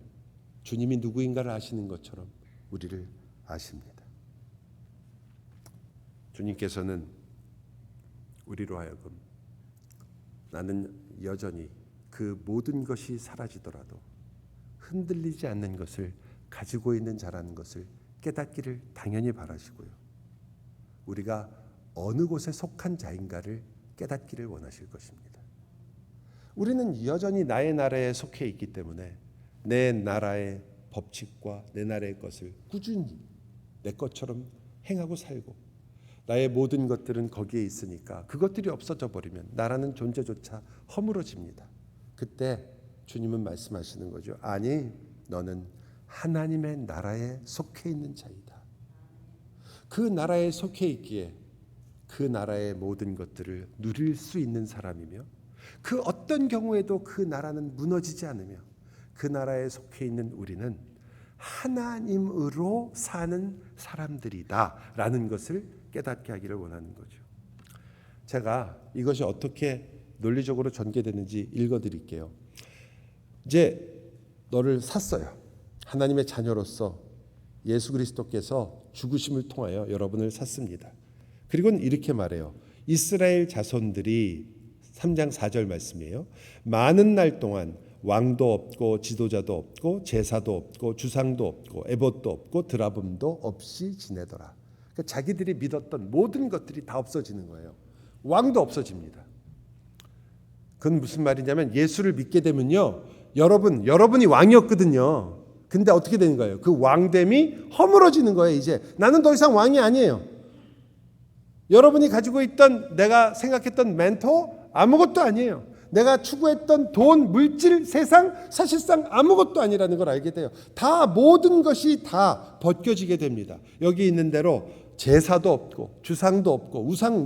주님이 누구인가를 아시는 것처럼 우리를 아십니다. 주님께서는 우리로 하여금 나는 여전히 그 모든 것이 사라지더라도 흔들리지 않는 것을 가지고 있는 자라는 것을 깨닫기를 당연히 바라시고요. 우리가 어느 곳에 속한 자인가를 깨닫기를 원하실 것입니다. 우리는 여전히 나의 나라에 속해 있기 때문에 내 나라의 법칙과 내 나라의 것을 꾸준히 내 것처럼 행하고 살고, 나의 모든 것들은 거기에 있으니까 그것들이 없어져 버리면 나라는 존재조차 허물어집니다. 그때 주님은 말씀하시는 거죠. 아니, 너는 하나님의 나라에 속해 있는 자이다. 그 나라에 속해 있기에 그 나라의 모든 것들을 누릴 수 있는 사람이며, 그 어떤 경우에도 그 나라는 무너지지 않으며, 그 나라에 속해 있는 우리는 하나님으로 사는 사람들이다라는 것을 깨닫게 하기를 원하는 거죠. 제가 이것이 어떻게 논리적으로 전개되는지 읽어드릴게요. 이제 너를 샀어요. 하나님의 자녀로서 예수 그리스도께서 죽으심을 통하여 여러분을 샀습니다. 그리고는 이렇게 말해요. 이스라엘 자손들이 3장 4절 말씀이에요. 많은 날 동안 왕도 없고 지도자도 없고 제사도 없고 주상도 없고 에봇도 없고 드라붐도 없이 지내더라. 그러니까 자기들이 믿었던 모든 것들이 다 없어지는 거예요. 왕도 없어집니다. 그건 무슨 말이냐면, 예수를 믿게 되면요, 여러분이 왕이었거든요. 근데 어떻게 되는 거예요? 그 왕됨이 허물어지는 거예요. 이제 나는 더 이상 왕이 아니에요. 여러분이 가지고 있던, 내가 생각했던 멘토 아무것도 아니에요. 내가 추구했던 돈, 물질, 세상 사실상 아무것도 아니라는 걸 알게 돼요. 다 모든 것이 다 벗겨지게 됩니다. 여기 있는 대로 제사도 없고 주상도 없고 우상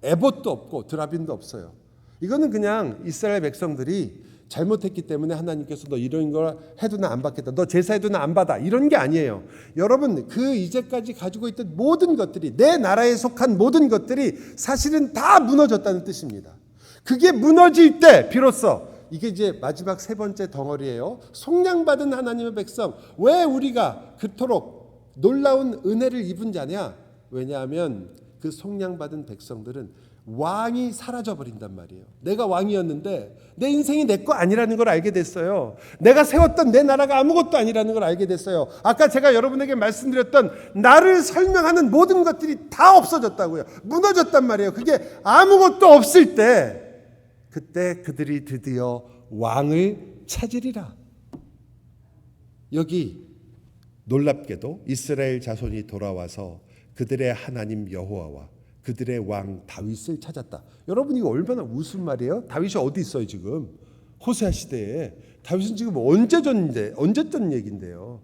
에봇도 없고 드라빔도 없어요. 이거는 그냥 이스라엘 백성들이 잘못했기 때문에 하나님께서 너 이런 걸 해도 나 안 받겠다, 너 제사해도 나 안 받아, 이런 게 아니에요. 여러분, 그 이제까지 가지고 있던 모든 것들이, 내 나라에 속한 모든 것들이 사실은 다 무너졌다는 뜻입니다. 그게 무너질 때 비로소, 이게 이제 마지막 3번째 덩어리예요. 속량받은 하나님의 백성, 왜 우리가 그토록 놀라운 은혜를 입은 자냐? 왜냐하면 그 속량받은 백성들은 왕이 사라져 버린단 말이에요. 내가 왕이었는데 내 인생이 내 거 아니라는 걸 알게 됐어요. 내가 세웠던 내 나라가 아무것도 아니라는 걸 알게 됐어요. 아까 제가 여러분에게 말씀드렸던 나를 설명하는 모든 것들이 다 없어졌다고요. 무너졌단 말이에요. 그게 아무것도 없을 때, 그때 그들이 드디어 왕을 찾으리라. 여기 놀랍게도 이스라엘 자손이 돌아와서 그들의 하나님 여호와와 그들의 왕 다윗을 찾았다. 여러분, 이거 얼마나 무슨 말이에요? 다윗이 어디 있어요 지금? 호세아 시대에. 다윗은 지금 언제 전 얘기인데요.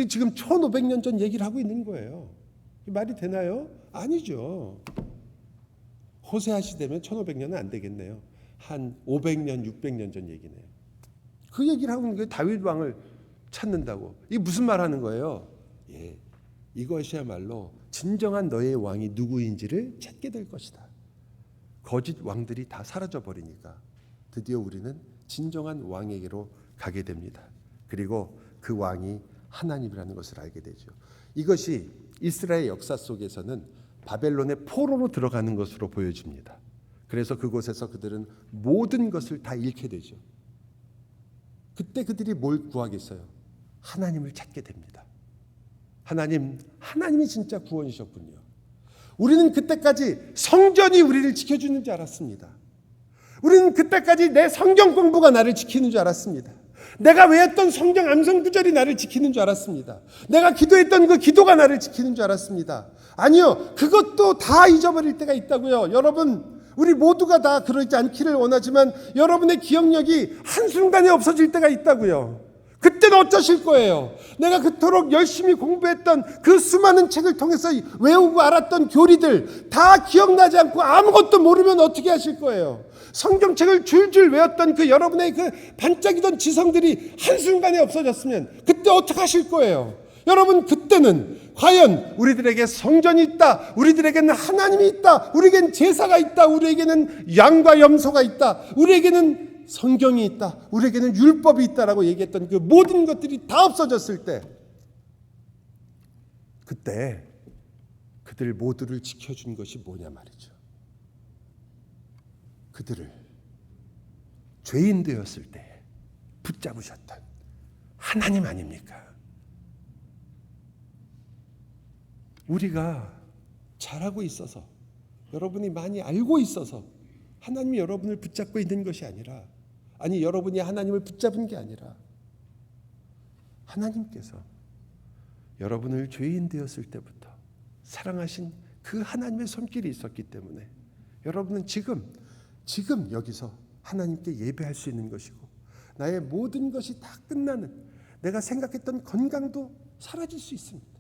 지금 1500년 전 얘기를 하고 있는 거예요. 말이 되나요? 아니죠. 호세아 시대면 1500년은 안 되겠네요. 한 500년, 600년 전 얘기네요. 그 얘기를 하고 있는 게 다윗 왕을 찾는다고. 이게 무슨 말 하는 거예요? 예, 이것이야말로 진정한 너의 왕이 누구인지를 찾게 될 것이다. 거짓 왕들이 다 사라져 버리니까 드디어 우리는 진정한 왕에게로 가게 됩니다. 그리고 그 왕이 하나님이라는 것을 알게 되죠. 이것이 이스라엘 역사 속에서는 바벨론의 포로로 들어가는 것으로 보여집니다. 그래서 그곳에서 그들은 모든 것을 다 잃게 되죠. 그때 그들이 뭘 구하겠어요? 하나님을 찾게 됩니다. 하나님이 진짜 구원이셨군요. 우리는 그때까지 성전이 우리를 지켜주는 줄 알았습니다. 우리는 그때까지 내 성경 공부가 나를 지키는 줄 알았습니다. 내가 외웠던 성경 암송 구절이 나를 지키는 줄 알았습니다. 내가 기도했던 그 기도가 나를 지키는 줄 알았습니다. 아니요, 그것도 다 잊어버릴 때가 있다고요. 여러분, 우리 모두가 다 그러지 않기를 원하지만 여러분의 기억력이 한순간에 없어질 때가 있다고요. 그때는 어쩌실 거예요? 내가 그토록 열심히 공부했던 그 수많은 책을 통해서 외우고 알았던 교리들 다 기억나지 않고 아무것도 모르면 어떻게 하실 거예요? 성경책을 줄줄 외웠던 그 여러분의 그 반짝이던 지성들이 한순간에 없어졌으면 그때 어떻게 하실 거예요? 여러분, 그때는 과연 우리들에게 성전이 있다, 우리들에게는 하나님이 있다, 우리에게는 제사가 있다, 우리에게는 양과 염소가 있다, 우리에게는 성경이 있다, 우리에게는 율법이 있다라고 얘기했던 그 모든 것들이 다 없어졌을 때, 그때 그들 모두를 지켜준 것이 뭐냐 말이죠. 그들을 죄인 되었을 때 붙잡으셨던 하나님 아닙니까? 우리가 잘하고 있어서, 여러분이 많이 알고 있어서 하나님이 여러분을 붙잡고 있는 것이 아니라, 아니 여러분이 하나님을 붙잡은 게 아니라 하나님께서 여러분을 죄인 되었을 때부터 사랑하신 그 하나님의 손길이 있었기 때문에 여러분은 지금 여기서 하나님께 예배할 수 있는 것이고, 나의 모든 것이 다 끝나는, 내가 생각했던 건강도 사라질 수 있습니다.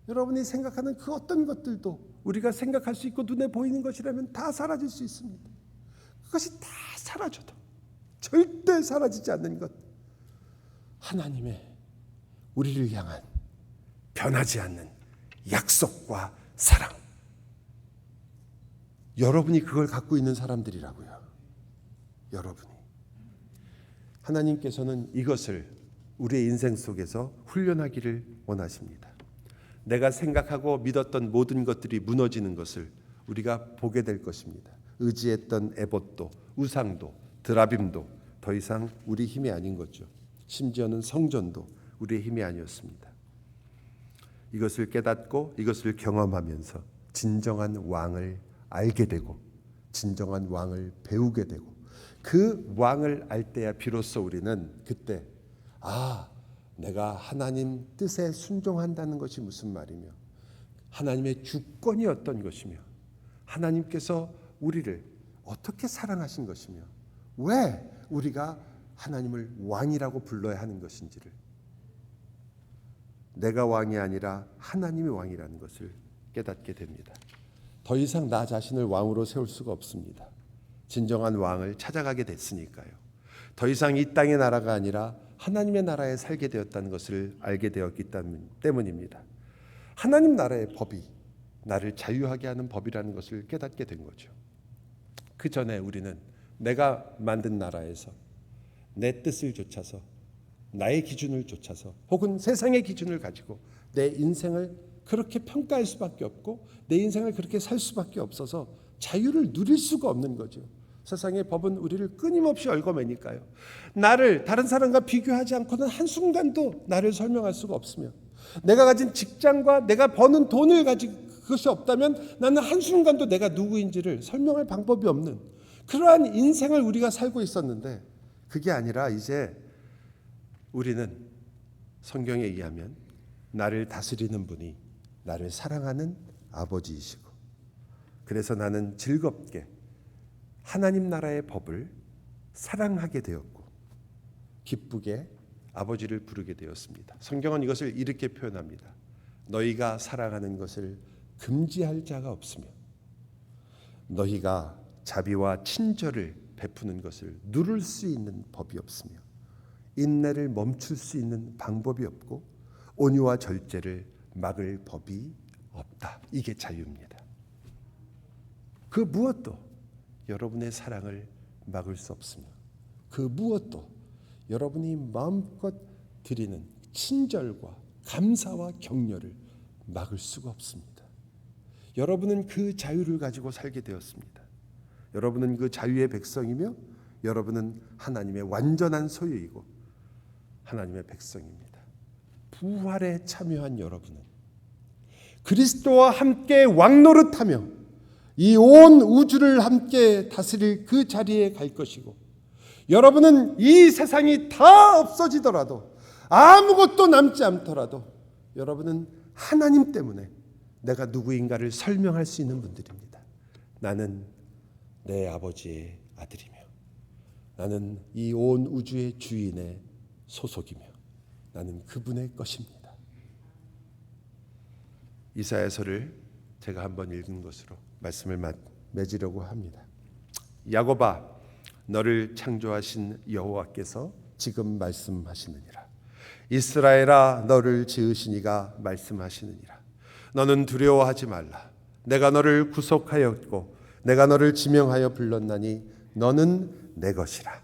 여러분이 생각하는 그 어떤 것들도 우리가 생각할 수 있고 눈에 보이는 것이라면 다 사라질 수 있습니다. 그것이 다 사라져도 절대 사라지지 않는 것, 하나님의 우리를 향한 변하지 않는 약속과 사랑, 여러분이 그걸 갖고 있는 사람들이라고요. 여러분이. 하나님께서는 이것을 우리의 인생 속에서 훈련하기를 원하십니다. 내가 생각하고 믿었던 모든 것들이 무너지는 것을 우리가 보게 될 것입니다. 의지했던 에봇도, 우상도, 드라빔도 더 이상 우리 힘이 아닌 거죠. 심지어는 성전도 우리의 힘이 아니었습니다. 이것을 깨닫고 이것을 경험하면서 진정한 왕을 알게 되고 진정한 왕을 배우게 되고, 그 왕을 알 때야 비로소 우리는 그때 내가 하나님 뜻에 순종한다는 것이 무슨 말이며, 하나님의 주권이 어떤 것이며, 하나님께서 우리를 어떻게 사랑하신 것이며, 왜 우리가 하나님을 왕이라고 불러야 하는 것인지를, 내가 왕이 아니라 하나님이 왕이라는 것을 깨닫게 됩니다. 더 이상 나 자신을 왕으로 세울 수가 없습니다. 진정한 왕을 찾아가게 됐으니까요. 더 이상 이 땅의 나라가 아니라 하나님의 나라에 살게 되었다는 것을 알게 되었기 때문입니다. 하나님 나라의 법이 나를 자유하게 하는 법이라는 것을 깨닫게 된 거죠. 그 전에 우리는 내가 만든 나라에서 내 뜻을 좇아서, 나의 기준을 좇아서, 혹은 세상의 기준을 가지고 내 인생을 그렇게 평가할 수밖에 없고 내 인생을 그렇게 살 수밖에 없어서 자유를 누릴 수가 없는 거죠. 세상의 법은 우리를 끊임없이 얽어매니까요. 나를 다른 사람과 비교하지 않고는 한순간도 나를 설명할 수가 없으며, 내가 가진 직장과 내가 버는 돈을 가지고 그것이 없다면 나는 한순간도 내가 누구인지를 설명할 방법이 없는 그러한 인생을 우리가 살고 있었는데, 그게 아니라 이제 우리는 성경에 의하면 나를 다스리는 분이 나를 사랑하는 아버지이시고, 그래서 나는 즐겁게 하나님 나라의 법을 사랑하게 되었고 기쁘게 아버지를 부르게 되었습니다. 성경은 이것을 이렇게 표현합니다. 너희가 사랑하는 것을 금지할 자가 없으며 너희가 자비와 친절을 베푸는 것을 누를 수 있는 법이 없으며 인내를 멈출 수 있는 방법이 없고 온유와 절제를 막을 법이 없다. 이게 자유입니다. 그 무엇도 여러분의 사랑을 막을 수 없으며 그 무엇도 여러분이 마음껏 드리는 친절과 감사와 격려를 막을 수가 없습니다. 여러분은 그 자유를 가지고 살게 되었습니다. 여러분은 그 자유의 백성이며 여러분은 하나님의 완전한 소유이고 하나님의 백성입니다. 부활에 참여한 여러분은 그리스도와 함께 왕노릇하며 이 온 우주를 함께 다스릴 그 자리에 갈 것이고 여러분은 이 세상이 다 없어지더라도 아무것도 남지 않더라도 여러분은 하나님 때문에 내가 누구인가를 설명할 수 있는 분들입니다. 나는 내 아버지의 아들이며 나는 이 온 우주의 주인의 소속이며 나는 그분의 것입니다. 이사야서를 제가 한번 읽은 것으로 말씀을 맺으려고 합니다. 야곱아, 너를 창조하신 여호와께서 지금 말씀하시느니라. 이스라엘아, 너를 지으시니가 말씀하시느니라. 너는 두려워하지 말라. 내가 너를 구속하였고 내가 너를 지명하여 불렀나니 너는 내 것이라.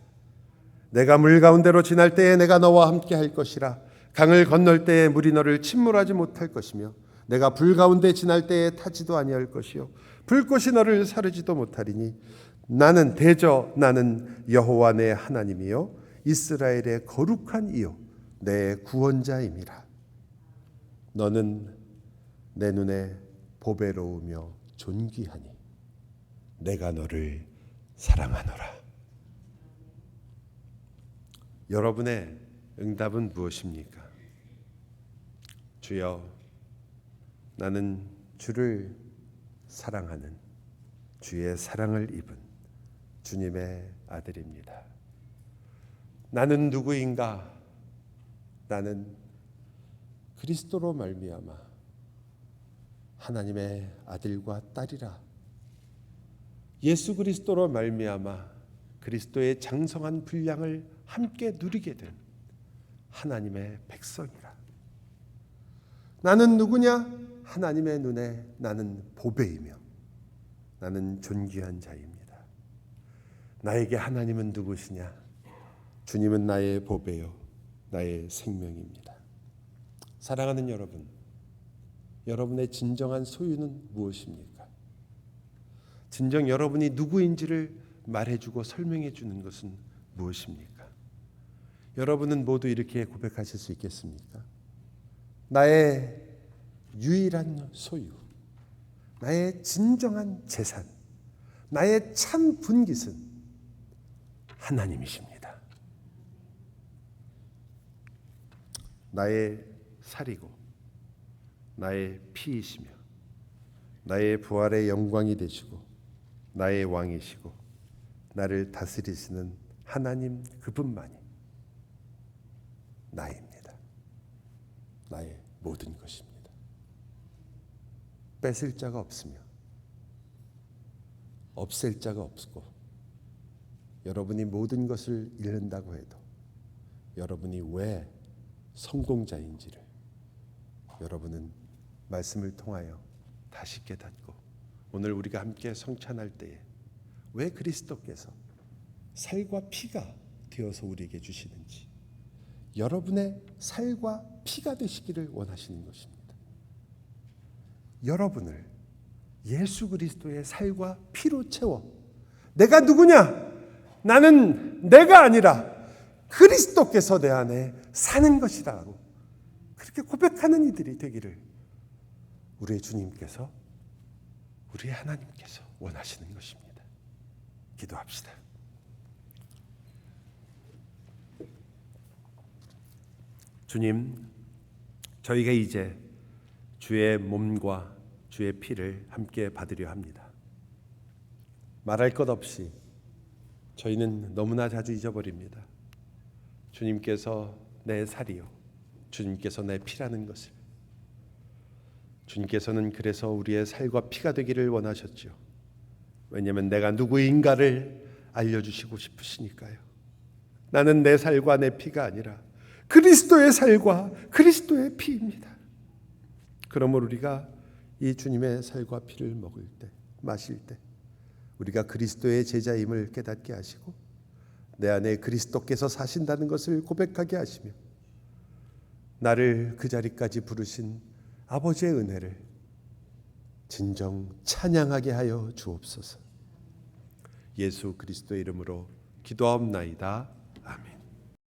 내가 물 가운데로 지날 때에 내가 너와 함께 할 것이라. 강을 건널 때에 물이 너를 침몰하지 못할 것이며 내가 불 가운데 지날 때에 타지도 아니할 것이요 불꽃이 너를 사르지도 못하리니 나는 대저 나는 여호와 내 하나님이요 이스라엘의 거룩한 이요 내 구원자임이라. 너는 내 눈에 보배로우며 존귀하니 내가 너를 사랑하노라. 여러분의 응답은 무엇입니까? 주여, 나는 주를 사랑하는 주의 사랑을 입은 주님의 아들입니다. 나는 누구인가? 나는 그리스도로 말미암아 하나님의 아들과 딸이라. 예수 그리스도로 말미암아 그리스도의 장성한 분량을 함께 누리게 된 하나님의 백성이라. 나는 누구냐? 하나님의 눈에 나는 보배이며 나는 존귀한 자입니다. 나에게 하나님은 누구시냐? 주님은 나의 보배요 나의 생명입니다. 사랑하는 여러분, 여러분의 진정한 소유는 무엇입니까? 진정 여러분이 누구인지를 말해주고 설명해주는 것은 무엇입니까? 여러분은 모두 이렇게 고백하실 수 있겠습니까? 나의 유일한 소유, 나의 진정한 재산, 나의 참 분깃은 하나님이십니다. 나의 살이고 나의 피이시며 나의 부활의 영광이 되시고 나의 왕이시고 나를 다스리시는 하나님 그분만이 나입니다. 나의 모든 것입니다. 뺏을 자가 없으며 없앨 자가 없고 여러분이 모든 것을 잃는다고 해도 여러분이 왜 성공자인지를 여러분은 말씀을 통하여 다시 깨닫고 오늘 우리가 함께 성찬할 때에 왜 그리스도께서 살과 피가 되어서 우리에게 주시는지 여러분의 살과 피가 되시기를 원하시는 것입니다. 여러분을 예수 그리스도의 살과 피로 채워 내가 누구냐? 나는 내가 아니라 그리스도께서 내 안에 사는 것이라고 그렇게 고백하는 이들이 되기를 우리의 주님께서 우리의 하나님께서 원하시는 것입니다. 기도합시다. 주님, 저희가 이제 주의 몸과 주의 피를 함께 받으려 합니다. 말할 것 없이 저희는 너무나 자주 잊어버립니다. 주님께서 내 살이요, 주님께서 내 피라는 것을. 주님께서는 그래서 우리의 살과 피가 되기를 원하셨죠. 왜냐하면 내가 누구인가를 알려주시고 싶으시니까요. 나는 내 살과 내 피가 아니라 그리스도의 살과 그리스도의 피입니다. 그러므로 우리가 이 주님의 살과 피를 먹을 때, 마실 때 우리가 그리스도의 제자임을 깨닫게 하시고 내 안에 그리스도께서 사신다는 것을 고백하게 하시며 나를 그 자리까지 부르신 아버지의 은혜를 진정 찬양하게 하여 주옵소서. 예수 그리스도의 이름으로 기도하옵나이다.